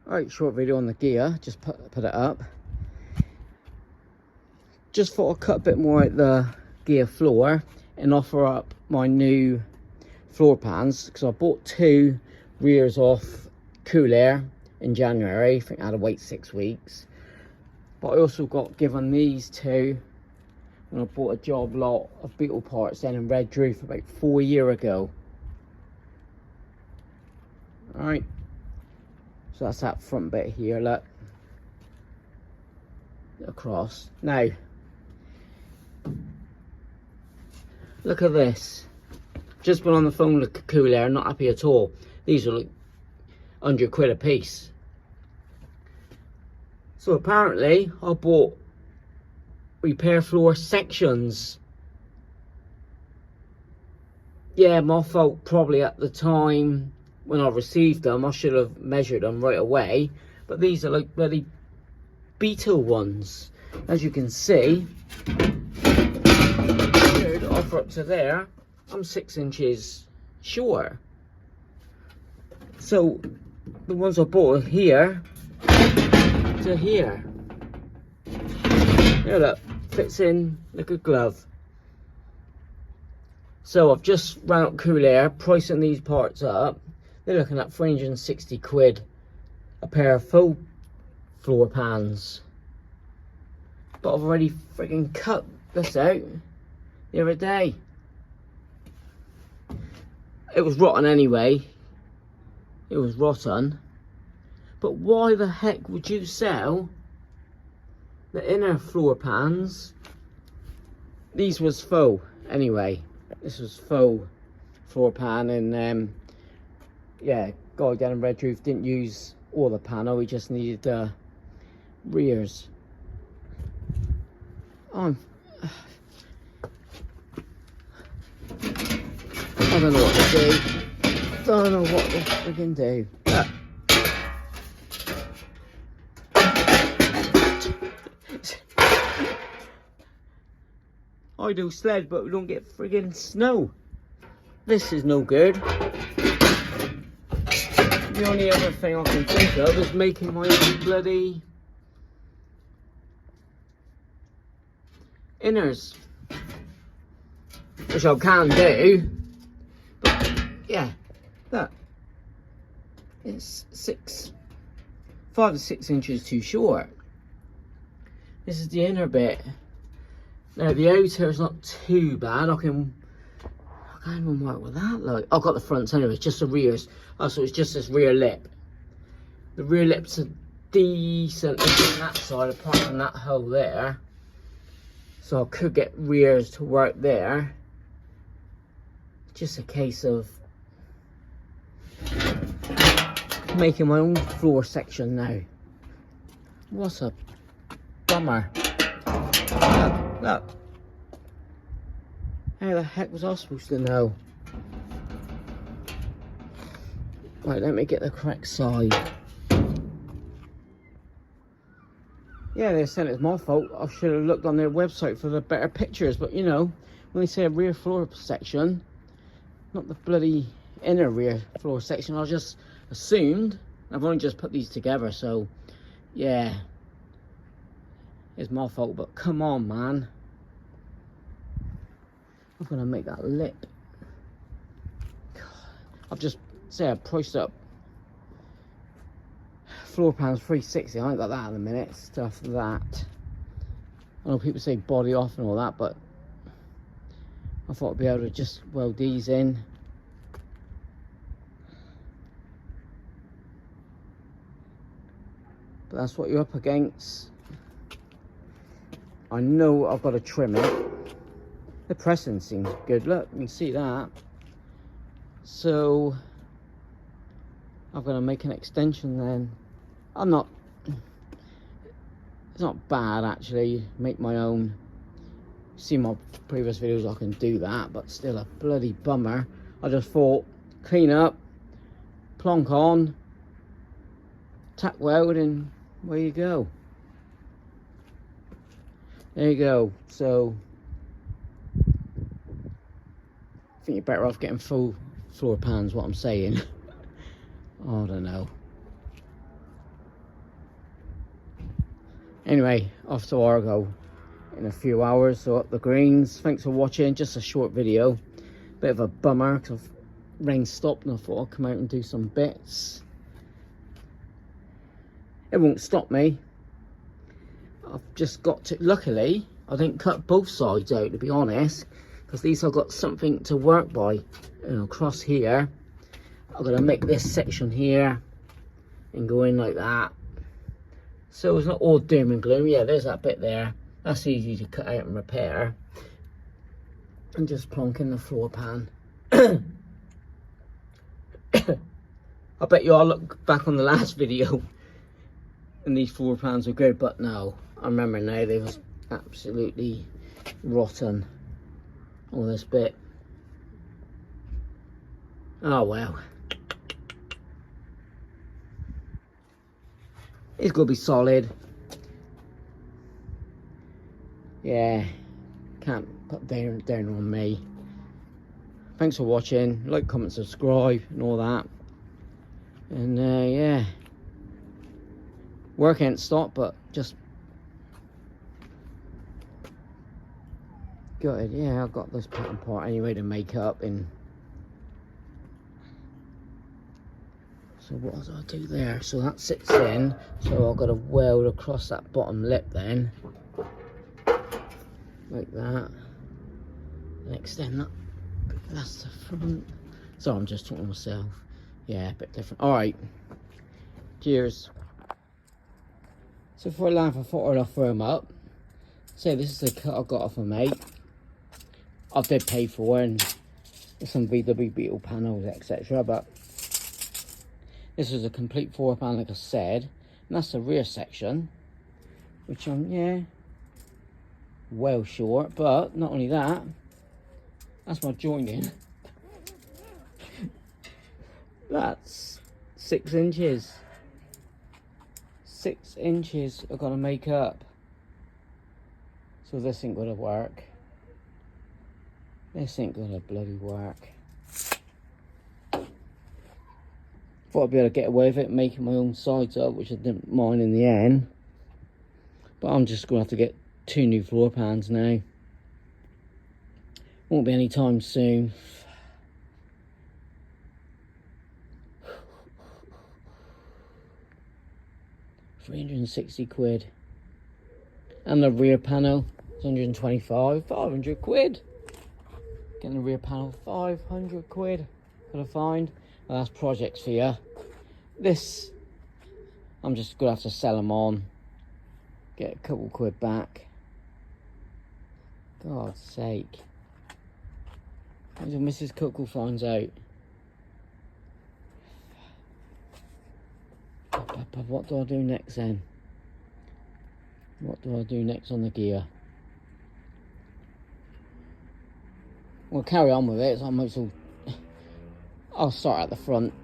Alright, short video on the Ghia, just put it up. Just thought I'd cut a bit more at the Ghia floor and offer up my new floor pans, because I bought 2 rears off Cool Air in January. I think I had to wait 6 weeks. But I also got given these 2 when I bought a job lot of Beetle parts then in Red Roof about 4 years ago. Alright, so that's that front bit here, look. Across. Now, look at this. Just been on the phone with Cool Air, not happy at all. These are like £100 a piece. So apparently I bought repair floor sections. Yeah, my fault probably at the time when I received them. I should have measured them right away. But these are like bloody Beetle ones. As you can see, to offer up to there, I'm 6 inches short. So the ones I bought here to here. Here, look, fits in like a glove. So I've just ran up Cool Air, pricing these parts up. They're looking at £360 a pair of full floor pans. But I've already freaking cut this out the other day. It was rotten anyway. It was rotten. But why the heck would you sell the inner floor pans? These was faux anyway. This was faux floor pan, and yeah, guy down in Red Roof didn't use all the panel, he just needed the rears. I don't know what to do. Don't know what to freaking do. I do sled, but we don't get friggin' snow. This is no good. The only other thing I can think of is making my own bloody inners, which I can do. But yeah, that it's 5 to 6 inches too short. This is the inner bit. Now the outer is not too bad. I can't even work with that. Like, I've got the fronts anyway, just the rears. Oh, so it's just this rear lip. The rear lips are decent on that side, apart from that hole there. So I could get rears to work there. Just a case of making my own floor section now. What a bummer. Look. How the heck was I supposed to know? Right, let me get the correct side. Yeah, they're saying it's my fault. I should have looked on their website for the better pictures. But, you know, when they say a rear floor section, not the bloody inner rear floor section, I just assumed. I've only just put these together, so, yeah. It's my fault, but come on, man. I'm gonna make that lip. God. I've just said I priced up floor pans $360. I ain't got that in a minute. Stuff that. I know people say body off and all that, but I thought I'd be able to just weld these in. But that's what you're up against. I know I've got to trim it. The pressing seems good. Look, you can see that. So I'm going to make an extension then. It's not bad actually. Make my own. See my previous videos, I can do that, but still a bloody bummer. I just thought, clean up, plonk on, tack weld, and where you go. There you go. So I think you're better off getting full floor pans, what I'm saying. I don't know. Anyway, off to Argo in a few hours, so up the greens. Thanks for watching, just a short video. Bit of a bummer because rain stopped and I thought I'd come out and do some bits. It won't stop me. I've just got to, luckily I didn't cut both sides out, to be honest, because at least I've got something to work by. You know, across here I'm gonna make this section here and go in like that, so it's not all doom and gloom. Yeah, there's that bit there, that's easy to cut out and repair, and just plonk in the floor pan. I bet you all look back on the last video and these floor pans were good, but no, I remember now they was absolutely rotten, all this bit. Oh well, it's gonna be solid. Yeah, can't put down on me. Thanks for watching, like, comment, subscribe and all that. And yeah, work ain't stopped, but just gutted. Yeah, I've got this pattern part anyway to make up. And so what do I do there? So that sits in, so I've got to weld across that bottom lip then, like that, and extend that. That's the front. So I'm just talking to myself. Yeah, a bit different. All right, cheers. So for a laugh, I thought I'd throw them up. So this is the cut I got off a mate. I did pay for, and some VW Beetle panels, etc. But this is a complete floor pan, like I said, and that's the rear section, which I'm, yeah, well short. But not only that, that's my joining. That's 6 inches. 6 inches I've got to make up. So this ain't gonna work. This ain't gonna bloody work. Thought I'd be able to get away with it, making my own sides up, which I didn't mind in the end. But I'm just gonna have to get 2 new floor pans now. Won't be any time soon. £360. And the rear panel is 125, 500 quid. Getting the rear panel, 500 quid. Gotta find. Well, that's projects for you. This, I'm just gonna have to sell them on, get a couple quid back. God's sake. Until Mrs. Coco finds out. What do I do next then? What do I do next on the gear? We'll carry on with it, so I might as well. I'll start at the front.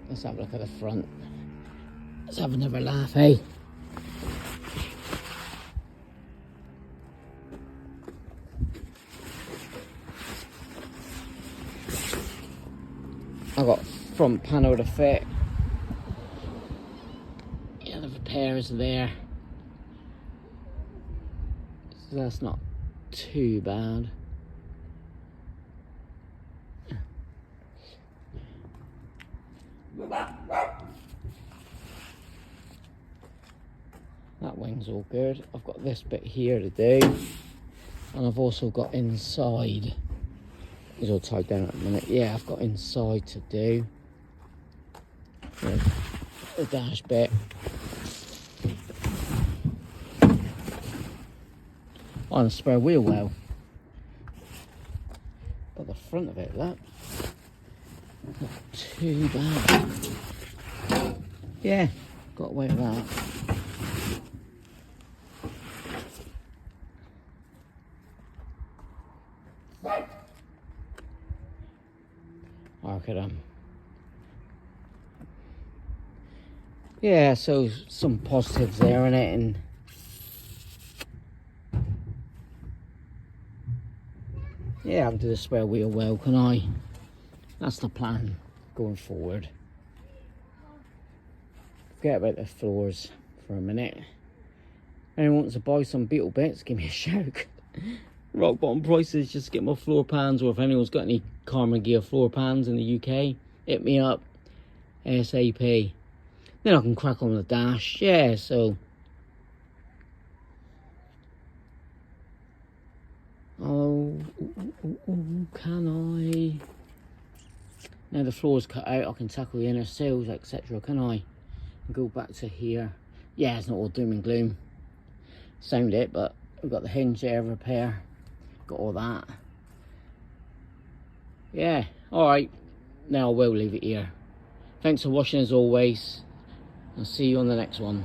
Let's have a look at the front. Let's have another laugh, hey? I've got front panel to fit. Yeah, the repairs are there. So that's not too bad. That wing's all good. I've got this bit here to do, and I've also got inside. It's all tied down at the minute. Yeah, I've got inside to do. Yeah, the dash bit. On a spare wheel well. But the front of it, that not too bad. Yeah, got away with that. Look at them. Yeah, so some positives there in it, and yeah, I can do the spare wheel well, can I? That's the plan going forward. Forget about the floors for a minute. anyone wants to buy some beetle bits, give me a shout. Rock bottom prices just to get my floor pans, or if anyone's got any Karmann Ghia Floorpans in the UK, hit me up ASAP. Then I can crack on with the dash. Yeah, so can I? Now the floor's cut out, I can tackle the inner sills, etc. Can I? And go back to here. Yeah, it's not all doom and gloom. Sound it, but we've got the hinge there, repair. Got all that. Yeah, alright. Now I will leave it here. Thanks for watching as always. I'll see you on the next one.